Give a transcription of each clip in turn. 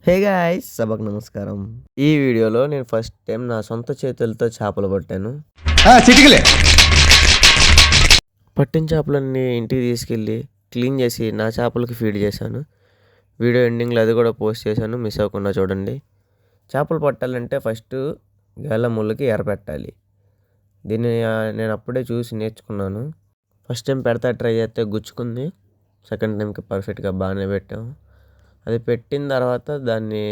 Hey guys! సభకు నమస్కారం. ఈ వీడియోలో నేను ఫస్ట్ టైం నా సొంత చేతులతో చేపలు పట్టాను. చిటికలే పట్టిన చేపలన్నీ ఇంటికి తీసుకెళ్ళి క్లీన్ చేసి నా చేపలకి ఫీడ్ చేశాను. వీడియో ఎండింగ్లో అది కూడా పోస్ట్ చేశాను, మిస్ అవ్వకుండా చూడండి. చేపలు పట్టాలంటే ఫస్ట్ గేల ముళ్ళకి ఎరపెట్టాలి. దీన్ని నేను అప్పుడే చూసి నేర్చుకున్నాను. ఫస్ట్ టైం పెడతా ట్రై చేస్తే గుచ్చుకుంది. సెకండ్ టైంకి పర్ఫెక్ట్గా బాగానే పెట్టాము. అది పెట్టిన తర్వాత దాన్ని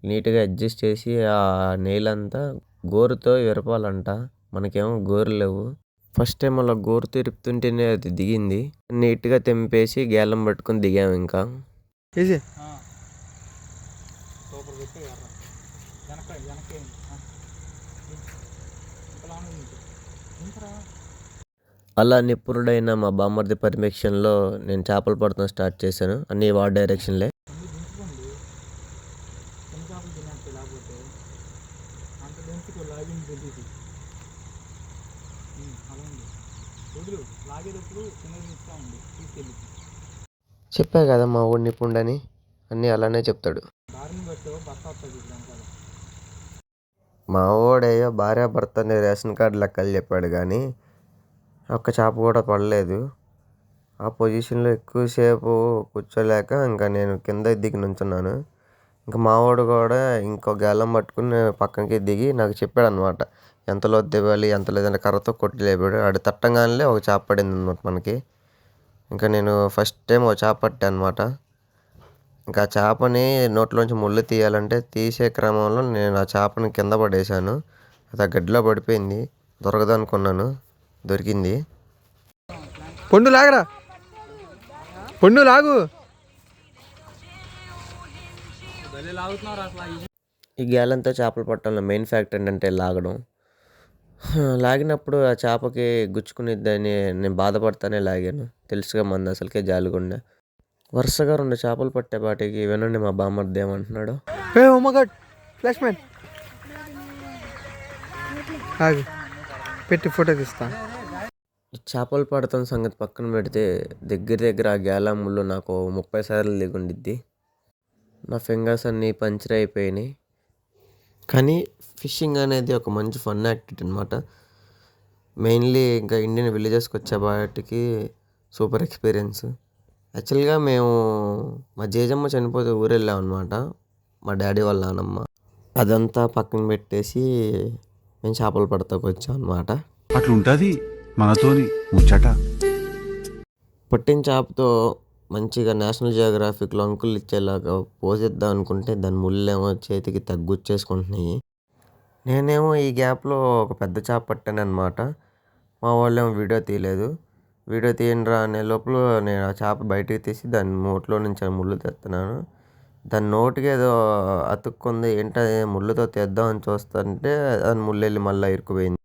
నీట్గా అడ్జస్ట్ చేసి ఆ నెయిలంతా గోరుతో విరపాలంట. మనకేమో గోరు లేవు. ఫస్ట్ టైం అలా గోరు తిరుపుతుంటేనే అది దిగింది. నీట్గా తెంపేసి గేలం పట్టుకొని దిగాము. ఇంకా అలా నిపుణుడైన మా బామ్మర్ది పర్మిషన్లో నేను చేపలు పడటం స్టార్ట్ చేశాను. అన్నీ వాడి డైరెక్షన్లే. చెప్పా కదా మా ఊడి నిపుణుడని, అన్నీ అలానే చెప్తాడు. మా ఓడయ్యో భార్యాభర్తని రేషన్ కార్డు లెక్కలు చెప్పాడు కానీ ఒక్క చేప కూడా పడలేదు. ఆ పొజిషన్లో ఎక్కువసేపు కూర్చోలేక ఇంకా నేను కింద దిగి నుంచున్నాను. ఇంకా మావాడు కూడా ఇంకో గేలం పట్టుకుని పక్కకి దిగి నాకు చెప్పాడు అనమాట, ఎంతలో దివ్వాలి ఎంత లేదంటే కర్రతో కొట్టి లేపాడు. ఆడు తట్టంగానే ఒక చేప పడింది అనమాట మనకి. ఇంకా నేను ఫస్ట్ టైం ఒక చేప పట్టాను అనమాట. ఇంకా చేపని నోట్లోంచి ముళ్ళు తీయాలంటే తీసే క్రమంలో నేను ఆ చేపని కింద పడేశాను. అది ఆ గడ్డిలో పడిపోయింది. దొరకదు అనుకున్నాను, దొరికింది. పొండు లాగరా, పొండు లాగు. ఈ గేలంతో చేపలు పట్టడంలో మెయిన్ ఫ్యాక్టర్ ఏంటంటే లాగడం. లాగినప్పుడు ఆ చేపకి గుచ్చుకునిద్దని నేను బాధపడతానే లాగాను. తెలుసుగా మంది అసలుకే జాలిగుండె. వరుసగా 2 చేపలు పట్టేపాటికి వినండి మా బామ్మర్ది ఏమంటున్నాడు. ఫ్లాష్ మ్యాన్ పెట్టి ఫోటో తీస్తా. చేపలు పడతాం సంగతి పక్కన పెడితే దగ్గర ఆ గేలా ముళ్ళు నాకు 30 సార్లు దిగుండిద్ది. నా ఫింగర్స్ అన్నీ పంచర్ అయిపోయినాయి. కానీ ఫిషింగ్ అనేది ఒక మంచి ఫన్ యాక్టివిటీ అనమాట. మెయిన్లీ ఇంకా ఇండియన్ విలేజెస్కి వచ్చే వాటికి సూపర్ ఎక్స్పీరియన్స్. యాక్చువల్గా మేము మా జేజమ్మ చనిపోతే ఊరు వెళ్ళాం అనమాట, మా డాడీ వాళ్ళ నానమ్మ. అదంతా పక్కన పెట్టేసి మేము చేపలు పడతాకు వచ్చాం అనమాట. అట్లుంటుంది మనతోని ముచ్చట. పట్టిన చేపతో మంచిగా నేషనల్ జియోగ్రాఫిక్లో అంకులు ఇచ్చేలాగా పోసేద్దాం అనుకుంటే దాని ముళ్ళేమో చేతికి తగ్గుచ్చేసుకుంటున్నాయి. నేనేమో ఈ గ్యాప్లో ఒక పెద్ద చేప పట్టాను అనమాట. మా వాళ్ళేమో వీడియో తీయలేదు. వీడియో తీయండిరా అనే లోపల నేను ఆ చేప బయటికి తీసి దాని నోట్లో నుంచి ముళ్ళు తెస్తున్నాను. దాని నోటికి ఏదో అతుక్కుంది. ఏంటది ముళ్ళుతో తీద్దామని చూస్తుంటే దాని ముళ్ళు వెళ్ళి మళ్ళీ ఇరుక్కుపోయింది.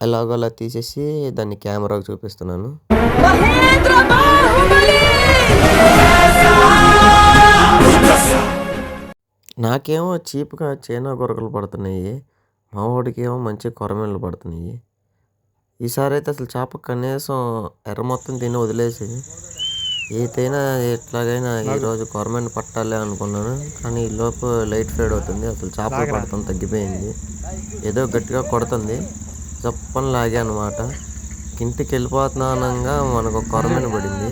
ఎలాగోలా తీసేసి దాన్ని కెమెరాకు చూపిస్తున్నాను. నాకేమో చీప్గా చైనా గొరకలు పడుతున్నాయి, మా వాడికేమో మంచి కొరమేళ్ళు పడుతున్నాయి. ఈసారి అయితే అసలు చేప కనీసం ఎర్ర మొత్తం తిని వదిలేసి ఏదైనా ఎట్లాగైనా ఈరోజు కొరమేను పట్టాలి అనుకున్నాను. కానీ ఈ లోపు లైట్ ఫేడ్ అవుతుంది, అసలు చేపలు పడతాం తగ్గిపోయింది. ఏదో గట్టిగా కొడుతుంది, చప్పని లాగా అనమాట. ఇంటికి వెళ్ళిపోతున్నానంగా మనకు ఒక కొరమేను పడింది.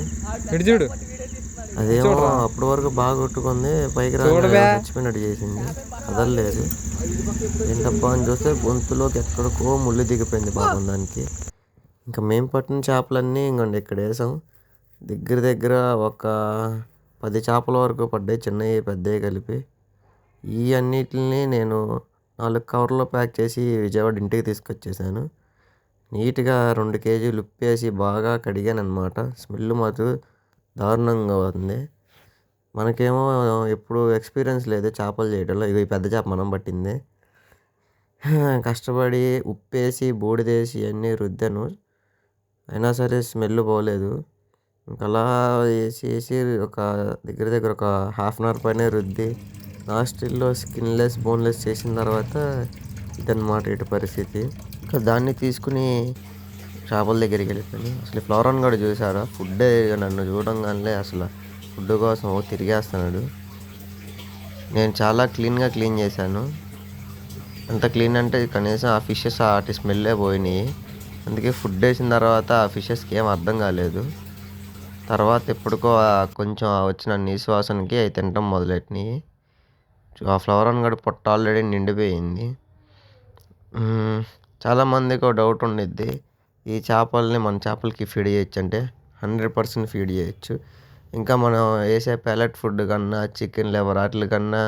అదేమో అప్పటి వరకు బాగా కొట్టుకుంది, పైకి చచ్చిపోయినట్టు చేసింది, కదలలేదు. ఏంటబ్బా అని చూస్తే గొంతులోకి ఎక్కడికో ముళ్ళు దిగిపోయింది పాపం దానికి. ఇంకా మేము పట్టిన చేపలన్నీ ఇంకోండి ఇక్కడ వేసాం. దగ్గర ఒక 10 చేపల వరకు పడ్డాయి, చిన్నవి పెద్దవి కలిపి. ఈ అన్నిటిని నేను 4 కవర్లో ప్యాక్ చేసి విజయవాడ ఇంటికి తీసుకొచ్చేసాను. నీట్గా 2 కేజీలు ఉప్పేసి బాగా కడిగాను అనమాట. స్మెల్ మాత్రం దారుణంగా ఉంది. మనకేమో ఎప్పుడు ఎక్స్పీరియన్స్ లేదు చేపలు చేయడంలో. ఇవి పెద్ద చేప మనం పట్టింది. కష్టపడి ఉప్పేసి బూడిదేసి అన్నీ రుద్దాను, అయినా సరే స్మెల్ పోలేదు. ఇంకా అలా వేసి ఒక దగ్గర ఒక హాఫ్ అన్ అవర్ పైన రుద్ది లాస్ట్లో స్కిన్లెస్ బోన్లెస్ చేసిన తర్వాత ఇదన్నమాట ఇటు పరిస్థితి. ఇంకా దాన్ని తీసుకుని చేపల దగ్గరికి వెళ్ళిపోయాను. అసలు ఫ్లోరన్ కూడా చూసారా, ఫుడ్ నన్ను చూడంగానే అసలు ఫుడ్ కోసం తిరిగేస్తున్నాడు. నేను చాలా క్లీన్గా క్లీన్ చేశాను. ఎంత క్లీన్ అంటే కనీసం ఆ ఫిషెస్ వాటి స్మెల్లే పోయినాయి. అందుకే ఫుడ్ వేసిన తర్వాత ఆ ఫిషెస్కి ఏం అర్థం కాలేదు. తర్వాత ఎప్పటికో కొంచెం వచ్చిన నీసు వాసనకి అవి తినటం మొదలెట్టినాయి. ఆ ఫ్లవర్ ఆన్ గడి పొట్ట ఆల్రెడీ నిండిపోయింది. చాలామందికి ఒక డౌట్ ఉండిద్ది, ఈ చేపల్ని మన చేపలకి ఫీడ్ చేయొచ్చు అంటే 100% ఫీడ్ చేయొచ్చు. ఇంకా మనం వేసే పెల్లెట్ ఫుడ్ కన్నా చికెన్ లివర్ వాటి కన్నా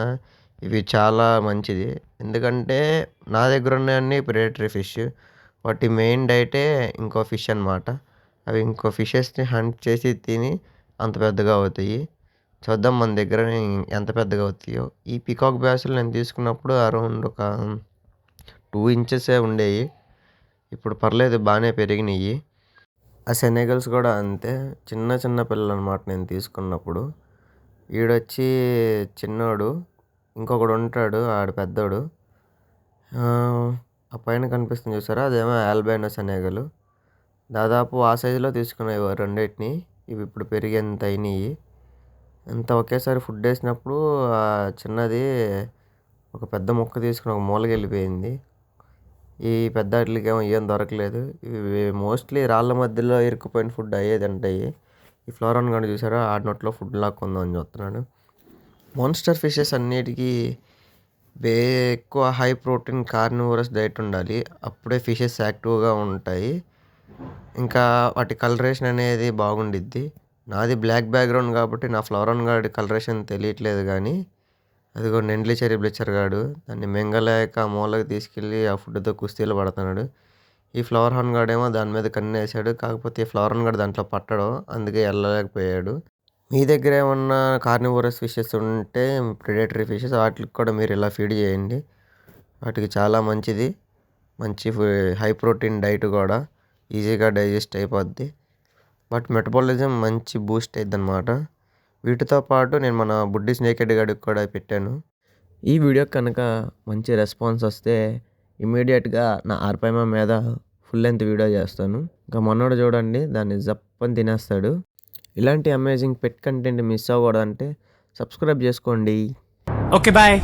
ఇవి చాలా మంచిది. ఎందుకంటే నా దగ్గర ఉన్నవన్నీ ప్రెడేటరీ ఫిష్. వాటి మెయిన్ డైటే ఇంకో ఫిష్ అనమాట. అవి ఇంకో ఫిషెస్ని హంట్ చేసి తిని అంత పెద్దగా అవుతాయి. చూద్దాం మన దగ్గర ఎంత పెద్దగా అవుతాయో. ఈ పికాక్ బ్యాస్లు నేను తీసుకున్నప్పుడు అరౌండ్ ఒక 2 ఇంచెసే ఉండేవి. ఇప్పుడు పర్లేదు బాగానే పెరిగినాయి. ఆ సెనెగల్స్ కూడా అంతే, చిన్న చిన్న పిల్లలు అనమాట నేను తీసుకున్నప్పుడు. ఈడొచ్చి చిన్నోడు, ఇంకొకడు ఉంటాడు ఆడు పెద్దోడు. ఆ పైన కనిపిస్తుంది చూసారా, అదేమో ఆల్బైనో సెనెగలు. దాదాపు ఆ సైజులో తీసుకునేవి రెండింటిని. ఇవి ఇప్పుడు పెరిగి ఎంత అయినాయి. ఎంత ఒకేసారి ఫుడ్ వేసినప్పుడు ఆ చిన్నది ఒక పెద్ద ముక్క తీసుకుని ఒక మూలకి వెళ్ళిపోయింది. ఈ పెద్ద వాటికేమో ఏం దొరకలేదు. ఇవి మోస్ట్లీ రాళ్ళ మధ్యలో ఇరుక్కుపోయిన ఫుడ్ అయ్యేది ఉంటాయి. ఈ ఫ్లోరాన్ గాని చూసారా, ఆడి నోట్లో ఫుడ్ లాక్కుందాం అని చూస్తున్నాడు. మాన్స్టర్ ఫిషెస్ అన్నిటికీ ఎక్కువ హై ప్రోటీన్ కార్నివోరస్ డైట్ ఉండాలి. అప్పుడే ఫిషెస్ యాక్టివ్గా ఉంటాయి. ఇంకా వాటి కలరేషన్ అనేది బాగుండిద్ది. నాది బ్లాక్ బ్యాక్గ్రౌండ్ కాబట్టి నా ఫ్లోరాన్ గాడి కలరేషన్ తెలియట్లేదు, కానీ అదిగో నెండ్లి చెరీ బ్లిచ్చర్ గాడు దాన్ని మింగలేక మూలకి తీసుకెళ్ళి ఆ ఫుడ్తో కుస్తీలు పడుతున్నాడు. ఈ ఫ్లవర్ హార్న్ గాడేమో దాని మీద కన్నేసాడు. కాకపోతే ఈ ఫ్లవర్ హార్న్ గాడు దాంట్లో పట్టడం, అందుకే వెళ్ళలేకపోయాడు. మీ దగ్గర ఏమన్నా కార్నివోరస్ ఫిషెస్ ఉంటే ప్రెడేటరీ ఫిషెస్ వాటికి కూడా మీరు ఇలా ఫీడ్ చేయండి. వాటికి చాలా మంచిది. మంచి హై ప్రోటీన్ డైట్ కూడా, ఈజీగా డైజెస్ట్ అయిపోద్ది. బట్ మెటబాలిజం మంచి బూస్ట్ అయిద్ది అనమాట. వీటితో పాటు నేను మన బుడ్డి స్నేక్ హెడ్ గడికి కూడా పెట్టాను. ఈ వీడియో కనుక మంచి రెస్పాన్స్ వస్తే ఇమీడియట్గా నా ఆర్పైమా మీద ఫుల్ లెంత్ వీడియో చేస్తాను. ఇంకా మొన్నోడు చూడండి, దాన్ని జప్పని తినేస్తాడు. ఇలాంటి అమేజింగ్ పెట్ కంటెంట్ మిస్ అవ్వకూడదంటే సబ్స్క్రైబ్ చేసుకోండి. Okay bye.